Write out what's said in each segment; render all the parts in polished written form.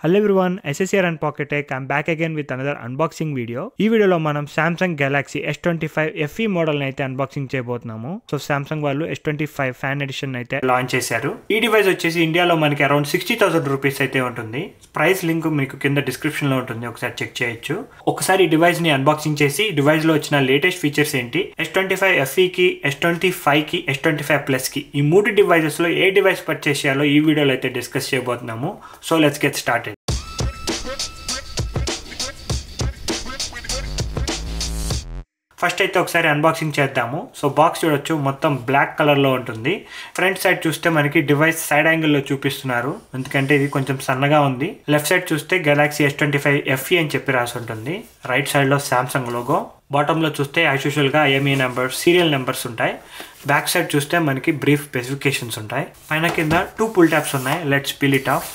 Hello everyone, SSR and Pocket Tech. I'm back again with another unboxing video. ఈ వీడియోలో మనం Samsung Galaxy S25 FE model అయితే unboxing చేయబోతున్నాము. So Samsung వాళ్ళు S25 fan edition అయితే launch చేశారు. ఈ డివైస్ వచ్చేసి ఇండియాలో మనకి అరౌండ్ 60,000 రూపీస్ అయితే ఉంటుంది. ప్రైస్ లింక్ మీకు కింద డిస్క్రిప్షన్ లో ఉంటుంది, ఒకసారి చెక్ చేయొచ్చు. ఒకసారి ఈ డివైస్ ని అన్బాక్సింగ్ చేసి డివైస్ లో వచ్చిన లేటెస్ట్ ఫీచర్స్ ఏంటి, S25 FE కి, S25 కి, S25 Plus కి ఈ మూడు డివైసెస్ లో ఏ డివైస్ పర్చేస్ చేయాలో ఈ వీడియోలో అయితే డిస్కస్ చేయబోతున్నాము. So let's get started. First అయితే ఒకసారి అన్బాక్సింగ్ చేద్దాము. సో బాక్స్ చూడొచ్చు, మొత్తం బ్లాక్ కలర్ లో ఉంటుంది. ఫ్రంట్ సైడ్ చూస్తే మనకి డివైస్ సైడ్ యాంగిల్ లో చూపిస్తున్నారు, ఎందుకంటే ఇది కొంచెం సన్నగా ఉంది. లెఫ్ట్ సైడ్ చూస్తే గెలాక్సీ S25 FE అని చెప్పి రాసి ఉంటుంది. రైట్ సైడ్ లో సామ్సంగ్ లోగో. బాటమ్ లో చూస్తే యాజ్ యూజువల్ గా IMEI నెంబర్, సీరియల్ నెంబర్స్ ఉంటాయి. బ్యాక్ సైడ్ చూస్తే మనకి బ్రీఫ్ స్పెసిఫికేషన్స్ ఉంటాయి. పైన కింద 2 పుల్ ట్యాప్స్ ఉన్నాయి. Let's peel it of.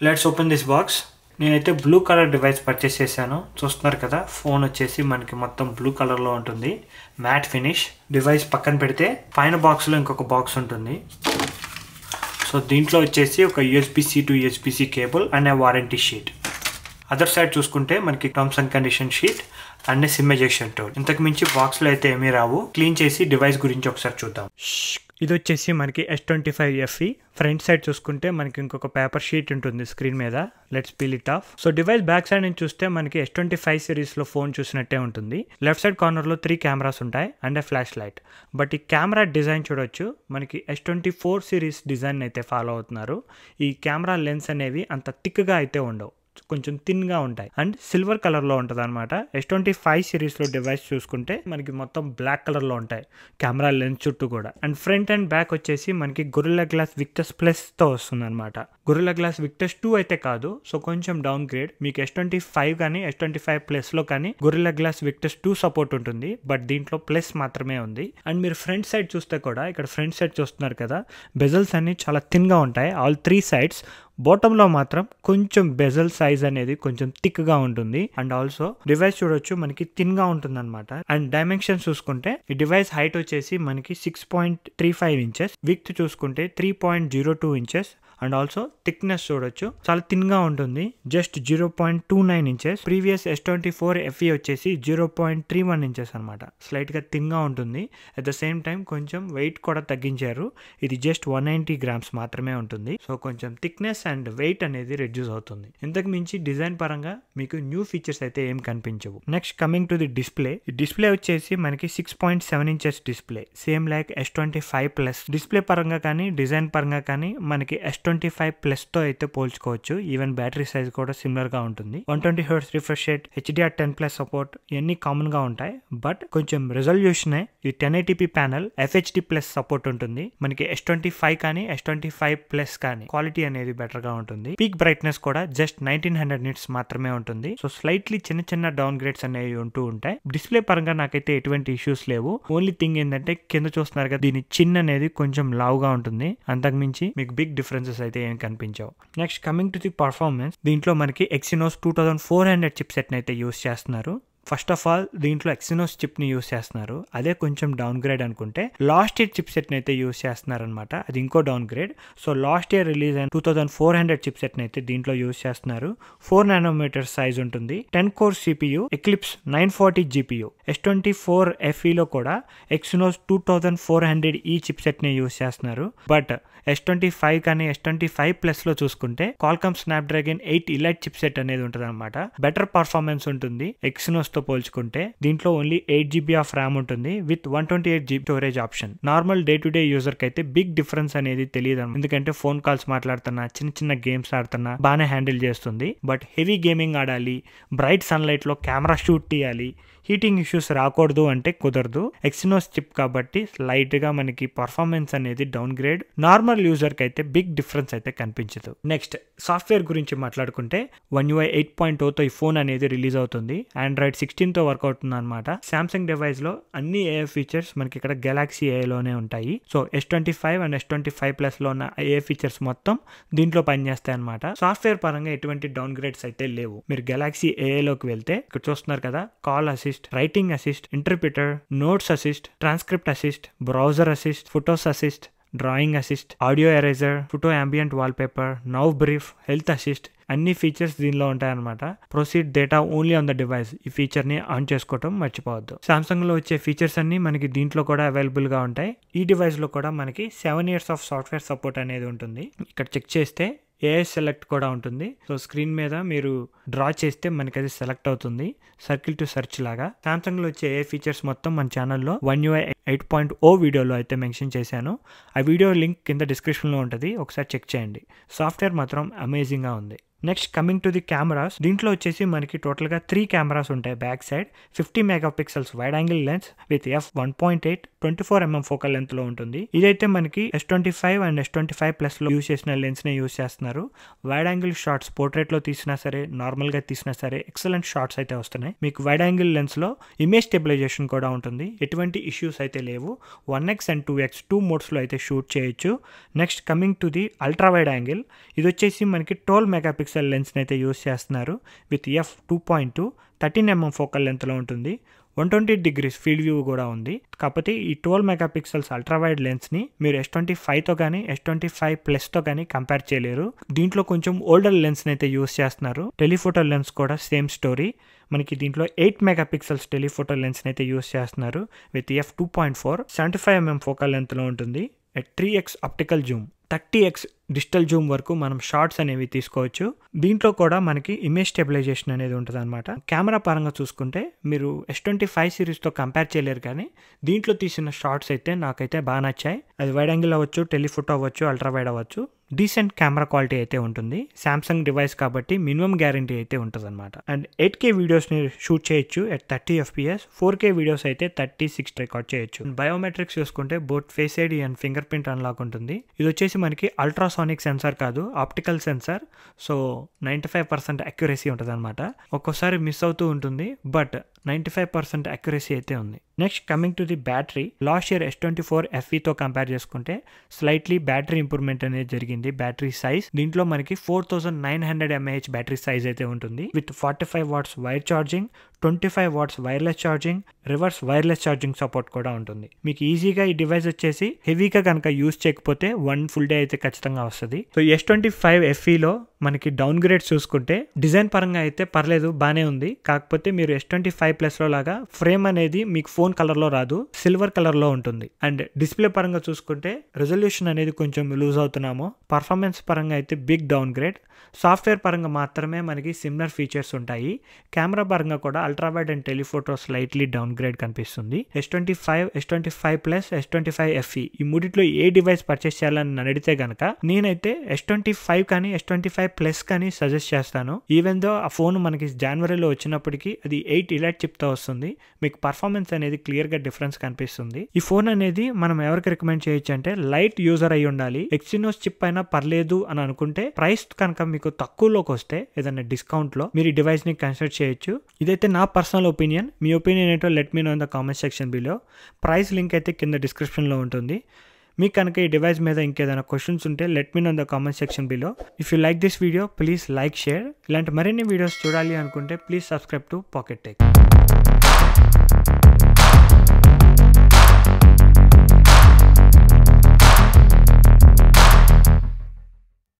Let's open this box. నేనైతే బ్లూ కలర్ డివైస్ పర్చేస్ చేశాను. చూస్తున్నారు కదా, ఫోన్ వచ్చేసి మనకి మొత్తం బ్లూ కలర్లో ఉంటుంది, మ్యాట్ ఫినిష్. డివైస్ పక్కన పెడితే పైన బాక్స్లో ఇంకొక బాక్స్ ఉంటుంది. సో దీంట్లో వచ్చేసి ఒక USB-C to USB-C cable and warranty sheet. Other side చూసుకుంటే మనకి terms and condition sheet and SIM ejection tool. ఇంతకు మించి బాక్స్లో అయితే ఏమీ రావు. క్లీన్ చేసి డివైస్ గురించి ఒకసారి చూద్దాం. ఇది వచ్చేసి మనకి S25 FE. ఫ్రంట్ సైడ్ చూసుకుంటే మనకి ఇంకొక పేపర్ షీట్ ఉంటుంది స్క్రీన్ మీద. Let's peel it of. So device back side నుంచి చూస్తే మనకి S25 సిరీస్లో ఫోన్ చూసినట్టే ఉంటుంది. లెఫ్ట్ సైడ్ కార్నర్లో 3 కెమెరాస్ ఉంటాయి అండ్ ఫ్లాష్ లైట్. బట్ ఈ కెమెరా డిజైన్ చూడొచ్చు, మనకి S24 సిరీస్ డిజైన్ అయితే ఫాలో అవుతున్నారు. ఈ కెమెరా లెన్స్ అనేవి అంత థిక్గా అయితే ఉండవు, కొంచెం థిన్గా ఉంటాయి అండ్ సిల్వర్ కలర్లో ఉంటుంది అనమాట. S25 సిరీస్లో డివైస్ చూసుకుంటే మనకి మొత్తం బ్లాక్ కలర్లో ఉంటాయి కెమెరా లెన్స్ చుట్టూ కూడా. అండ్ ఫ్రంట్ అండ్ బ్యాక్ వచ్చేసి మనకి గొరిల్లా గ్లాస్ విక్టస్ ప్లస్తో వస్తుంది అనమాట. గొరిల్లా గ్లాస్ విక్టస్ 2 అయితే కాదు, సో కొంచెం డౌన్ గ్రేడ్. మీకు S25 కానీ S25 Plusలో కానీ గొరిల్లా గ్లాస్ విక్టస్ 2 సపోర్ట్ ఉంటుంది, బట్ దీంట్లో ప్లస్ మాత్రమే ఉంది. అండ్ మీరు ఫ్రంట్ సైడ్ చూస్తే కూడా, ఇక్కడ ఫ్రంట్ సైడ్ చూస్తున్నారు కదా, బెజల్స్ అన్ని చాలా థిన్గా ఉంటాయి ఆల్ 3 సైడ్స్. బాటంలో మాత్రం కొంచెం బెజల్ సైజ్ అనేది కొంచెం థిక్గా ఉంటుంది. అండ్ ఆల్సో డివైస్ చూడొచ్చు మనకి థిన్గా ఉంటుంది అనమాట. అండ్ డైమెన్షన్స్ చూసుకుంటే ఈ డివైస్ హైట్ వచ్చేసి మనకి 6.35 ఇంచెస్, విడ్త్ చూసుకుంటే 3.02 ఇంచెస్. అండ్ ఆల్సో థిక్నెస్ చూడొచ్చు, చాలా థిన్గా ఉంటుంది, just 0.29 inches. Previous S24 FE వచ్చేసి 0.31 ఇంచెస్ అనమాట. స్లైట్గా థిన్గా ఉంటుంది. అట్ ద సేమ్ టైం కొంచెం వెయిట్ కూడా తగ్గించారు. ఇది జస్ట్ 190 గ్రామ్స్ మాత్రమే ఉంటుంది. సో కొంచెం థిక్నెస్ అండ్ వెయిట్ అనేది రెడ్యూస్ అవుతుంది. ఇంతకు మించి డిజైన్ పరంగా మీకు న్యూ ఫీచర్స్ అయితే ఏం కనిపించవు. Next coming to the display. ఈ డిస్ప్లే వచ్చేసి మనకి 6.7 inches display, same like S25 Plus. Display పరంగా కానీ డిజైన్ పరంగా కానీ మనకి S25 Plusతో అయితే పోల్చుకోవచ్చు. ఈవెన్ బ్యాటరీ సైజ్ కూడా సిమిలర్ గా ఉంటుంది. 120Hz refresh rate, HDR10+ support ఇవన్నీ కామన్ గా ఉంటాయి. బట్ కొంచెం రెజల్యూషన్ ఈ 1080p ప్యానల్, FHD+ సపోర్ట్ ఉంటుంది. మనకి S25 కానీ S25 Plus కానీ క్వాలిటీ అనేది బెటర్ గా ఉంటుంది. పీక్ బ్రైట్నెస్ కూడా జస్ట్ 1900 నిట్స్ మాత్రమే ఉంటుంది. సో స్లైట్లీ చిన్న చిన్న డౌన్ గ్రేడ్స్ అనేవి ఉంటూ ఉంటాయి. డిస్ప్లే పరంగా నాకైతే ఎటువంటి ఇష్యూస్ లేవు. ఓన్లీ థింగ్ ఏంటంటే కింద చూస్తున్నారు కదా, దీని చిన్ అనేది కొంచెం లావుగా ఉంటుంది. అంతకుమించి మీకు బిగ్ డిఫరెన్సెస్ అయితే ఏం కనిపించవు. Next coming to the performance. దీంట్లో మనకి Exynos 2400 చిప్ సెట్ అయితే యూస్ చేస్తున్నారు. ఫస్ట్ ఆఫ్ ఆల్ దీంట్లో Exynos చిప్ని యూస్ చేస్తున్నారు, అదే కొంచెం డౌన్ గ్రేడ్ అనుకుంటే. లాస్ట్ ఇయర్ చిప్ సెట్ని అయితే యూస్ చేస్తున్నారు అనమాట, అది ఇంకో down grade. So last year release అయిన 2400 చిప్ సెట్ని అయితే దీంట్లో యూస్ చేస్తున్నారు. 4 nm సైజ్ ఉంటుంది. 10 core CPU, Eclipse 940 GPU. S24 FEలో కూడా Exynos 2400E చిప్ సెట్ని యూస్ చేస్తున్నారు. బట్ S25 కానీ S25 Plusలో చూసుకుంటే Qualcomm Snapdragon 8 Elite chip set అనేది ఉంటుంది అనమాట. బెటర్ పర్ఫార్మెన్స్ ఉంటుంది Exynos తో పోల్చుకుంటే. దీంట్లో ఓన్లీ 8GB ఆఫ్ ర్యామ్ ఉంటుంది with 128GB storage option. Normal day to day user కి అయితే బిగ్ డిఫరెన్స్ అనేది తెలియదు, ఎందుకంటే ఫోన్ కాల్స్ మాట్లాడుతున్నా, చిన్న చిన్న గేమ్స్ ఆడుతున్నా బాగానే హ్యాండిల్ చేస్తుంది. బట్ హెవీ గేమింగ్ ఆడాలి, బ్రైట్ సన్లైట్ లో కెమెరా షూట్ తీయాలి, హీటింగ్ ఇష్యూస్ రాకూడదు అంటే కుదరదు. Exynos చిప్ కాబట్టి లైట్ గా మనకి పర్ఫార్మెన్స్ అనేది డౌన్ గ్రేడ్. నార్మల్ యూజర్ కి అయితే బిగ్ డిఫరెన్స్ అయితే కనిపించదు. నెక్స్ట్ సాఫ్ట్వేర్ గురించి మాట్లాడుకుంటే One UI 8.0తో ఈ ఫోన్ అనేది రిలీజ్ అవుతుంది. Android 16తో వర్క్ అవుతుంది అనమాట. సామ్సంగ్ డివైస్ లో అన్ని AI ఫీచర్స్ మనకి ఇక్కడ Galaxy AI లోనే ఉంటాయి. So S25 and S25 Plus లో ఉన్న AI ఫీచర్స్ మొత్తం దీంట్లో పనిచేస్తాయి అనమాట. సాఫ్ట్వేర్ పరంగా ఎటువంటి డౌన్ గ్రేడ్స్ అయితే లేవు. మీరు Galaxy AI లోకి వెళ్తే ఇక్కడ చూస్తున్నారు కదా, call assist, writing assist, interpreter, notes assist, transcript assist, browser assist, photos assist, drawing assist, audio eraser, photo ambient wallpaper, now brief, health assist అన్ని ఫీచర్స్ దీనిలో ఉంటాయన్నమాట. Proceed data only on the device, ఈ ఫీచర్ని on చేసుకోవడం మర్చిపోవద్దు. సామ్సంగ్లో వచ్చే features అన్ని మనకి దీంట్లో కూడా అవైలబుల్గా ఉంటాయి. ఈ డివైస్లో కూడా మనకి 7 years ఆఫ్ సాఫ్ట్వేర్ సపోర్ట్ అనేది ఉంటుంది. ఇక్కడ చెక్ చేస్తే ఏఐ సెలెక్ట్ కూడా ఉంటుంది. సో స్క్రీన్ మీద మీరు డ్రా చేస్తే మనకి అది సెలెక్ట్ అవుతుంది, సర్కిల్ టు సెర్చ్ లాగా. సామ్సంగ్లో వచ్చే ఏఐ ఫీచర్స్ మొత్తం మన ఛానల్లో One UI 8.0 వీడియోలో అయితే మెన్షన్ చేశాను. ఆ వీడియో లింక్ కింద డిస్క్రిప్షన్లో ఉంటుంది, ఒకసారి చెక్ చేయండి. సాఫ్ట్వేర్ మాత్రం అమేజింగ్గా ఉంది. Next coming to the cameras, దీంట్లో వచ్చేసి మనకి టోటల్గా 3 కెమెరాస్ ఉంటాయి. Back side 50 MP wide angle lens with f1.8 24mm focal length లో ఉంటుంది. ఇదైతే మనకి S25 అండ్ S25+ లో యూజ్ చేసిన లెన్స్ ని యూజ్ చేస్తున్నారు. వైడ్ యాంగిల్ షాట్స్ పోర్ట్రేట్ లో తీసినా సరే, నార్మల్ గా తీసినా సరే ఎక్సలెంట్ షాట్స్ అయితే వస్తున్నాయి. మీకు వైడ్ యాంగిల్ లెన్స్ లో ఇమేజ్ స్టెబిలైజేషన్ కూడా ఉంటుంది, ఎటువంటి ఇష్యూస్ అయితే లేవు. 1x అండ్ 2x 2 మోడ్స్ లో అయితే షూట్ చేయొచ్చు. Next coming to the ultra wide angle, ఇది వచ్చేసి మనకి 12 MP లెన్స్ అయితే యూజ్ చేస్తున్నారు with f2.2 13mm focal length లో ఉంటుంది. 120 degrees ఫీల్డ్ వ్యూ కూడా ఉంది. కాకపోతే ఈ 12 MP అల్ట్రా వైడ్ లెన్స్ ని మీరు S25తో కానీ S25+ తో కానీ కంపేర్ చేయలేరు. దీంట్లో కొంచెం ఓల్డర్ లెన్స్ అయితే యూజ్ చేస్తున్నారు. టెలిఫోటో లెన్స్ కూడా సేమ్ స్టోరీ. మనకి దీంట్లో 8 MP టెలిఫోటో లెన్స్ అయితే యూజ్ చేస్తున్నారు with f2.4 75mm focal length లో ఉంటుంది. 3x optical Zoom, 30x digital Zoom వరకు మనం షార్ట్స్ అనేవి తీసుకోవచ్చు. దీంట్లో కూడా మనకి ఇమేజ్ స్టెబిలైజేషన్ అనేది ఉంటుంది అనమాట. కెమెరా పరంగా చూసుకుంటే మీరు S25 సిరీస్తో కంపేర్ చేయలేరు, కానీ దీంట్లో తీసిన షార్ట్స్ అయితే నాకైతే బాగా నచ్చాయి. అది వైడ్ యాంగిల్ అవ్వచ్చు, టెలిఫోటో అవ్వచ్చు, అల్ట్రా వైడ్ అవ్వచ్చు, డీసెంట్ కెమెరా క్వాలిటీ అయితే ఉంటుంది. సామ్సంగ్ డివైస్ కాబట్టి మినిమం గ్యారంటీ అయితే ఉంటుంది అనమాట. అండ్ 8K వీడియోస్ని షూట్ చేయొచ్చు at 30 FPS, 4K వీడియోస్ అయితే 36 రికార్డ్ చేయొచ్చు. బయోమెట్రిక్స్ చూసుకుంటే both face ID and finger print unlock ఉంటుంది. ఇది వచ్చేసి మనకి అల్ట్రాసానిక్ సెన్సార్ కాదు, ఆప్టికల్ సెన్సార్. సో 95% అక్యురసీ ఉంటుంది అనమాట. ఒక్కోసారి మిస్ అవుతూ ఉంటుంది, బట్ 95% అక్యురసీ అయితే ఉంది. Next coming to the battery, last year S24 FEతో కంపేర్ చేసుకుంటే స్లైట్లీ బ్యాటరీ ఇంప్రూవ్మెంట్ అనేది జరిగింది. బ్యాటరీ సైజ్ దీంట్లో మనకి 4900 mAh బ్యాటరీ సైజ్ అయితే ఉంటుంది with 45 watts wire charging, 25 watts wireless charging, reverse wireless charging support కూడా ఉంటుంది. మీకు ఈజీగా ఈ డివైస్ వచ్చేసి హెవీగా కనుక యూజ్ చేయకపోతే 1 full day అయితే ఖచ్చితంగా వస్తుంది. సో S25 FEలో మనకి డౌన్ గ్రేడ్ చూసుకుంటే డిజైన్ పరంగా అయితే పర్లేదు, బానే ఉంది. కాకపోతే మీరు S25+ లో లాగా ఫ్రేమ్ అనేది మీకు ఫోన్ కలర్ లో రాదు, సిల్వర్ కలర్ లో ఉంటుంది. అండ్ డిస్ప్లే పరంగా చూసుకుంటే రెజల్యూషన్ అనేది కొంచెం లూజ్ అవుతున్నాము. పర్ఫార్మెన్స్ పరంగా అయితే బిగ్ డౌన్ గ్రేడ్. సాఫ్ట్వేర్ పరంగా మాత్రమే మనకి సిమిలర్ ఫీచర్స్ ఉంటాయి. కెమెరా పరంగా కూడా ultra wide and telephoto slightly down grade కనిపిస్తుంది. S25, S25+, S25 FE ఈ మూడిట్లో ఏ డివైస్ పర్చేస్ చేయాలని అడిగితే గనక నేనైతే S25 కానీ S25+ కానీ సజెస్ట్ చేస్తాను. ఈవెన్ దో ఆ ఫోన్ మనకి జనవరిలో వచ్చినప్పటికీ అది 8 ELITE చిప్తో వస్తుంది. మీకు పర్ఫార్మెన్స్ అనేది క్లియర్ గా డిఫరెన్స్ కనిపిస్తుంది. ఈ ఫోన్ అనేది మనం ఎవరికి రికమెండ్ చేయొచ్చు అంటే లైట్ యూజర్ అయి ఉండాలి. ఎక్సినోస్ చిప్ అయినా పర్లేదు అని అనుకుంటే, ప్రైస్ కనుక మీకు తక్కువలోకి వస్తే ఏదైనా డిస్కౌంట్ లో మీరు ఈ డివైస్ ని కన్సిడర్ చేయొచ్చు. ఇదైతే నా పర్సనల్ ఒపీనియన్. మీ ఒపీనియన్ ఏంటో let me know in the comment section below. Price link అయితే కింద డిస్క్రిప్షన్ లో ఉంటుంది. మీకు కనుక ఈ డివైస్ మీద ఇంకేదైనా క్వశ్చన్స్ ఉంటే let me know in the comment section below. If you like this video please like, share. ఇలాంటి మరిన్ని వీడియోస్ చూడాలి అనుకుంటే please subscribe to Pocket tech.